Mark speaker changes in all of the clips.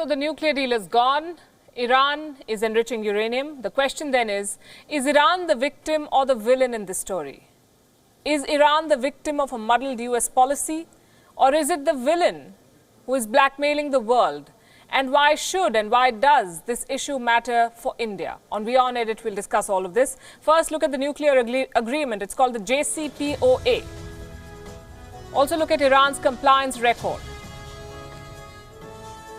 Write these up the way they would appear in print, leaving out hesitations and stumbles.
Speaker 1: So the nuclear deal is gone. Iran is enriching uranium. The question then is Iran the victim or the villain in this story? Is Iran the victim of a muddled US policy, or is it the villain who is blackmailing the world? And why should and why does this issue matter for India? On Wion Edit, we'll discuss all of this. First, look at the nuclear agreement. It's called the JCPOA. Also look at Iran's compliance record.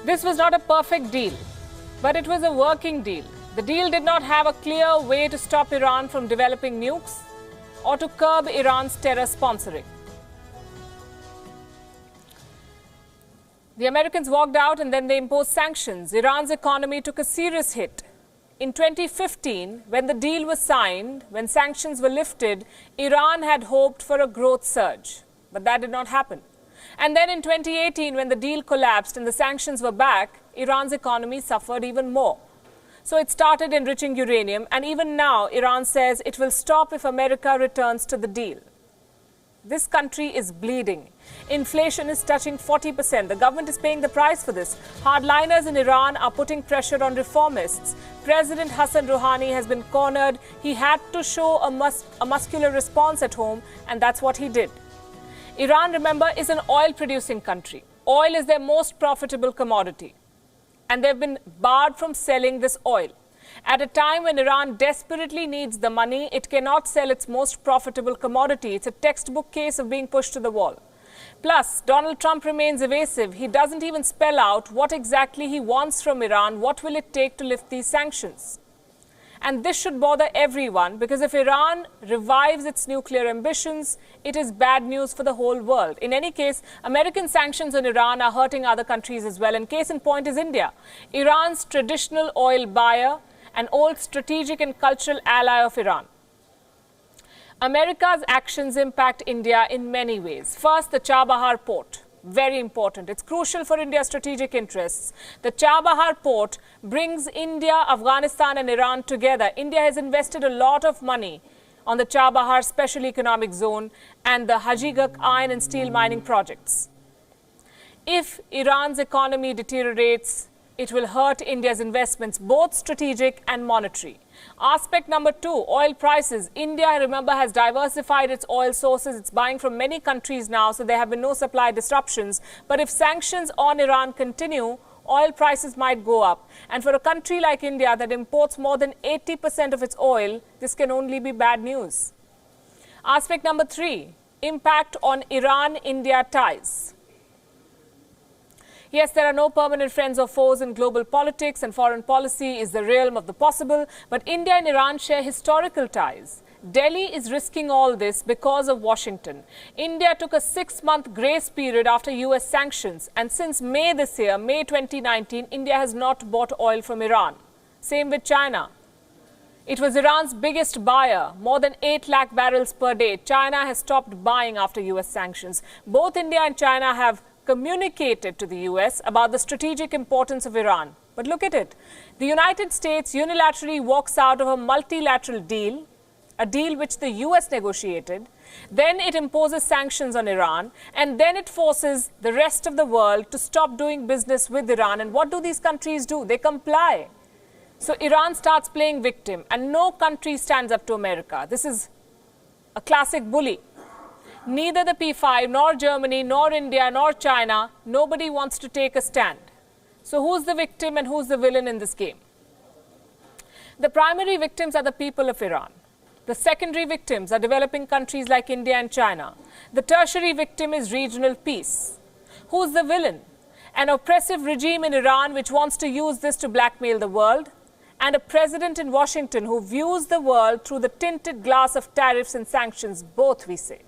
Speaker 1: This was not a perfect deal, but it was a working deal. The deal did not have a clear way to stop Iran from developing nukes or to curb Iran's terror sponsoring. The Americans walked out and then they imposed sanctions. Iran's economy took a serious hit. In 2015, when the deal was signed, when sanctions were lifted, Iran had hoped for a growth surge, but that did not happen. And then in 2018, when the deal collapsed and the sanctions were back, Iran's economy suffered even more. So it started enriching uranium, and even now Iran says it will stop if America returns to the deal. This country is bleeding. Inflation is touching 40%. The government is paying the price for this. Hardliners in Iran are putting pressure on reformists. President Hassan Rouhani has been cornered. He had to show a muscular response at home, and that's what he did. Iran, remember, is an oil-producing country. Oil is their most profitable commodity, and they've been barred from selling this oil. At a time when Iran desperately needs the money, it cannot sell its most profitable commodity. It's a textbook case of being pushed to the wall. Plus, Donald Trump remains evasive. He doesn't even spell out what exactly he wants from Iran. What will it take to lift these sanctions? And this should bother everyone, because if Iran revives its nuclear ambitions, it is bad news for the whole world. In any case, American sanctions on Iran are hurting other countries as well. And case in point is India, Iran's traditional oil buyer, an old strategic and cultural ally of Iran. America's actions impact India in many ways. First, the Chabahar port. Very important. It's crucial for India's strategic interests. The Chabahar port brings India, Afghanistan and Iran together. India has invested a lot of money on the Chabahar Special Economic Zone and the Hajigat iron and steel mining projects. If Iran's economy deteriorates, it will hurt India's investments, both strategic and monetary. Aspect number 2, oil prices. India, remember, has diversified its oil sources. It's buying from many countries now, so there have been no supply disruptions. But if sanctions on Iran continue, oil prices might go up. And for a country like India that imports more than 80% of its oil, this can only be bad news. Aspect number 3, impact on Iran-India ties. Yes, there are no permanent friends or foes in global politics, and foreign policy is the realm of the possible. But India and Iran share historical ties. Delhi is risking all this because of Washington. India took a 6-month grace period after US sanctions, and since May this year, May 2019, India has not bought oil from Iran. Same with China. It was Iran's biggest buyer, more than 8 lakh barrels per day. China has stopped buying after US sanctions. Both India and China have communicated to the US about the strategic importance of Iran. But look at it. The United States unilaterally walks out of a multilateral deal, a deal which the US negotiated. Then it imposes sanctions on Iran, and then it forces the rest of the world to stop doing business with Iran. And what do these countries do? They comply. So Iran starts playing victim, and no country stands up to America. This is a classic bully. Neither the P5, nor Germany, nor India, nor China, nobody wants to take a stand. So who's the victim and who's the villain in this game? The primary victims are the people of Iran. The secondary victims are developing countries like India and China. The tertiary victim is regional peace. Who's the villain? An oppressive regime in Iran which wants to use this to blackmail the world, and a president in Washington who views the world through the tinted glass of tariffs and sanctions, both we say.